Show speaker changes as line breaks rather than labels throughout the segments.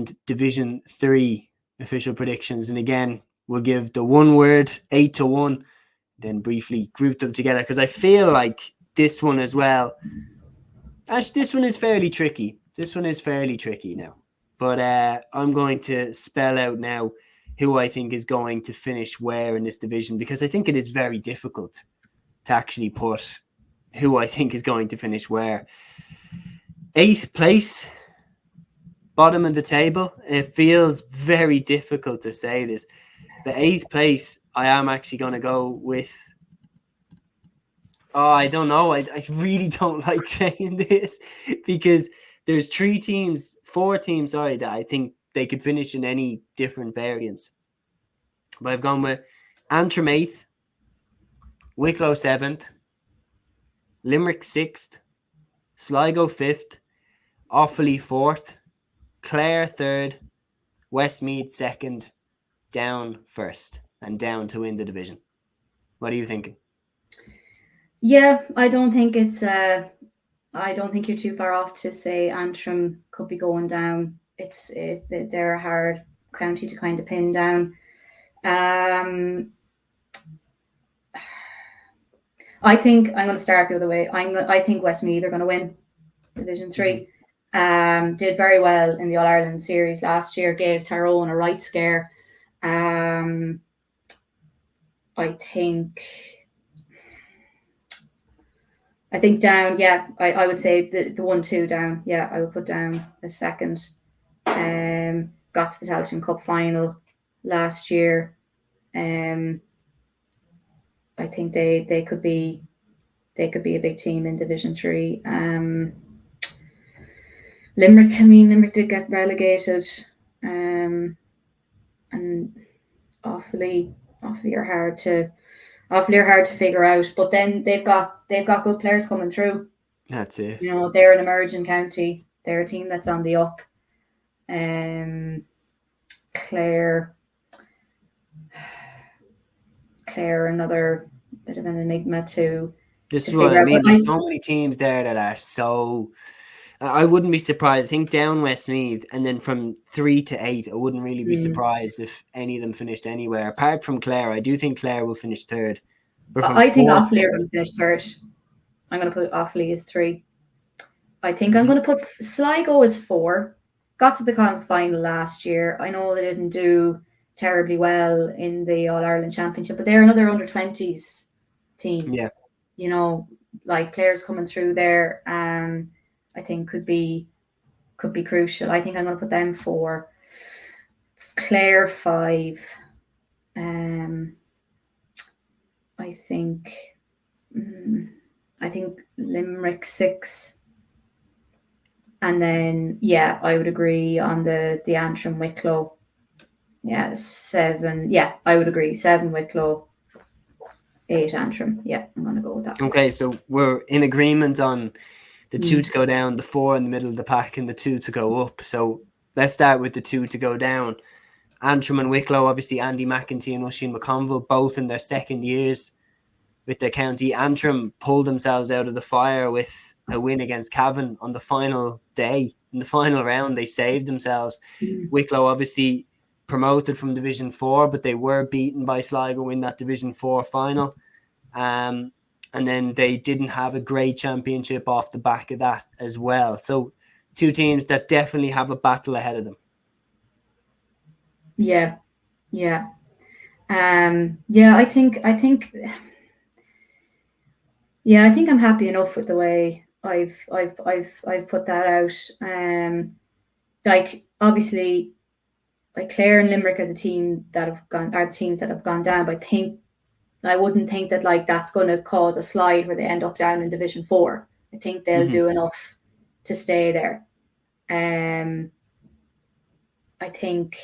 and Division 3 official predictions. And again, we'll give the one word 8-1, then briefly group them together, because I feel like this one as well. Actually, this one is fairly tricky. Now. But I'm going to spell out now who I think is going to finish where in this division, because I think it is very difficult to actually put who I think is going to finish where. 8th place, bottom of the table. It feels very difficult to say this. The 8th place, I am actually going to go with... Oh, I don't know. I really don't like saying this, because there's 4 teams, that I think they could finish in any different variants. But I've gone with Antrim 8th, Wicklow 7th, Limerick 6th, Sligo 5th, Offaly 4th, Clare 3rd, Westmeath 2nd, Down 1st, and Down to win the division. What are you thinking?
Yeah, I don't think you're too far off to say Antrim could be going down. They're a hard county to kind of pin down. I think I'm going to start the other way. I think Westmeath are going to win Division 3. Did very well in the All-Ireland series last year, gave Tyrone a right scare. I think Down, I would say the 1-2 Down. Yeah, I would put Down as second. Got to the Tailteann Cup final last year. I think they could be a big team in Division 3. Limerick did get relegated, and awfully are hard to figure out. But then they've got good players coming through.
That's it.
You know, they're an emerging county. They're a team that's on the up. Clare, another bit of an enigma to.
This is what I mean. There's so many teams there that are so. I wouldn't be surprised. I think Down Westmeath, and then from 3 to 8, I wouldn't really be surprised if any of them finished anywhere. Apart from Clare, I do think Clare will finish 3rd.
I think Offaly are going to finish 3rd. I'm going to put Offaly as 3. I think I'm going to put Sligo as 4. Got to the conference final last year. I know they didn't do terribly well in the All-Ireland Championship, but they're another under-20s team.
Yeah.
You know, like players coming through there, I think could be crucial. I think I'm going to put them 4. Clare 5. I think Limerick 6. And then, I would agree on the Antrim Wicklow. 7. I would agree. 7 Wicklow, 8 Antrim. I'm going to go with that.
Okay, so we're in agreement on the 2 to go down, the 4 in the middle of the pack, and the 2 to go up. So let's start with the 2 to go down. Antrim and Wicklow, obviously Andy McEntee and Oisin McConville, both in their second years with their county. Antrim pulled themselves out of the fire with a win against Cavan on the final day. In the final round, they saved themselves. Wicklow obviously promoted from Division 4, but they were beaten by Sligo in that Division 4 final. And then they didn't have a great championship off the back of that as well. So 2 teams that definitely have a battle ahead of them.
I think I'm happy enough with the way I've put that out. Like obviously, like Clare and Limerick are the teams that have gone down. But I wouldn't think that like that's going to cause a slide where they end up down in Division 4. I think they'll do enough to stay there. I think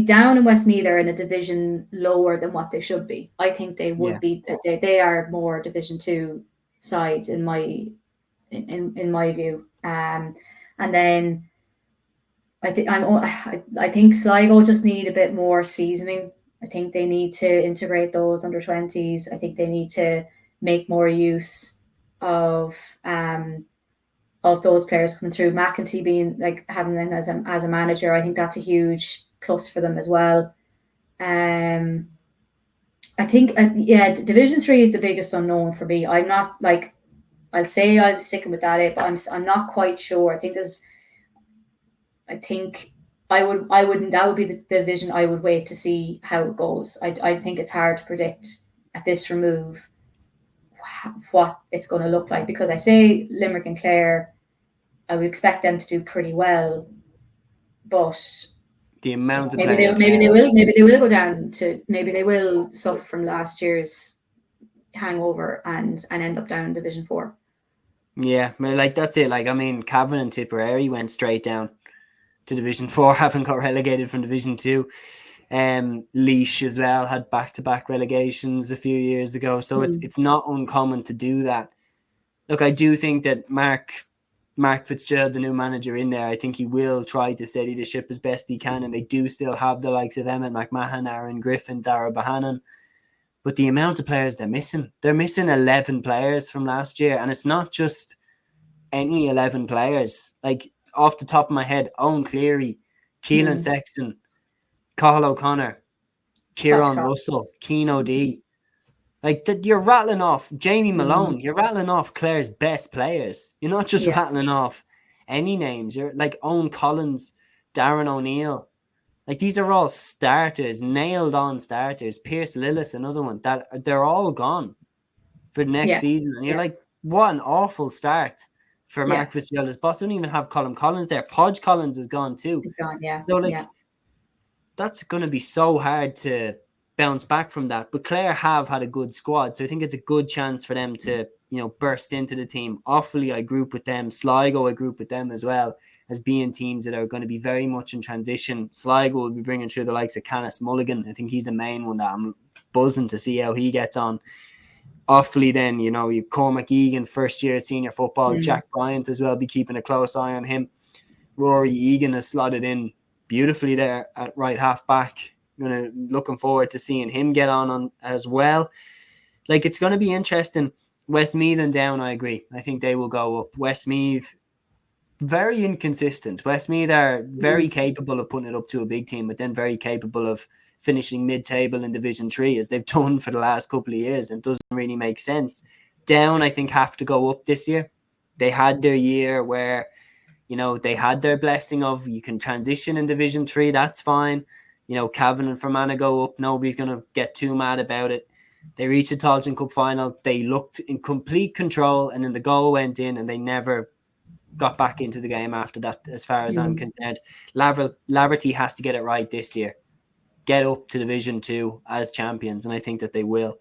Down and Westmeath are in a division lower than what they should be. I think they would be. They are more Division 2 sides in my view. And then I think Sligo just need a bit more seasoning. I think they need to integrate those under-20s. I think they need to make more use of of those players coming through. McEntee being like having them as a manager, I think that's a huge plus for them as well. I think Division 3 is the biggest unknown for me. I'm not like, I'll say I'm sticking with that, but I'm not quite sure. I think that would be the division I would wait to see how it goes. I think it's hard to predict at this remove what it's going to look like, because I say Limerick and Clare, I would expect them to do pretty well, but
the amount of
maybe
players
they will go down to, maybe they will suffer from last year's hangover and end up down in Division 4.
Yeah, like that's it. Like, I mean, Cavan and Tipperary went straight down to Division 4, haven't got relegated from Division 2. Laois as well had back-to-back relegations a few years ago, so it's not uncommon to do that. Look, I do think that Mark Fitzgerald, the new manager in there, I think he will try to steady the ship as best he can, and they do still have the likes of Emmett McMahon, Aaron Griffin, Dara Bohannon. But the amount of players they're missing 11 players from last year, and it's not just any 11 players. Like, off the top of my head, Owen Cleary, Keelan Sexton, Cathal O'Connor, Kieran Russell, Keane O'Dea. Like, you're rattling off Jamie Malone. You're rattling off Clare's best players. You're not just rattling off any names. You're like Owen Collins, Darren O'Neill. Like, these are all starters, nailed on starters. Pierce Lillis, another one. That they're all gone for the next season. And you're like, what an awful start for Mark Fitzgerald. His boss don't even have Colin Collins there. Podge Collins is gone too.
He's gone, yeah.
So that's going to be so hard to bounce back from that. But Clare have had a good squad, so I think it's a good chance for them to, burst into the team. Offaly, I group with them. Sligo, I group with them as well, as being teams that are going to be very much in transition. Sligo will be bringing through the likes of Canis Mulligan. I think he's the main one that I'm buzzing to see how he gets on. Offaly, then, you Cormac Egan, first year at senior football. Jack Bryant as well, be keeping a close eye on him. Rory Egan has slotted in beautifully there at right half back. Looking forward to seeing him get on as well. Like, it's going to be interesting. Westmeath and Down, I agree. I think they will go up. Westmeath, very inconsistent. Westmeath are very capable of putting it up to a big team, but then very capable of finishing mid-table in Division 3, as they've done for the last couple of years. It doesn't really make sense. Down, I think, have to go up this year. They had their year where, they had their blessing of, you can transition in Division 3, that's fine. Cavan and Fermanagh go up. Nobody's going to get too mad about it. They reached the Tailteann Cup final. They looked in complete control, and then the goal went in, and they never got back into the game after that, as far as I'm concerned. Laverty has to get it right this year. Get up to Division 2 as champions, and I think that they will.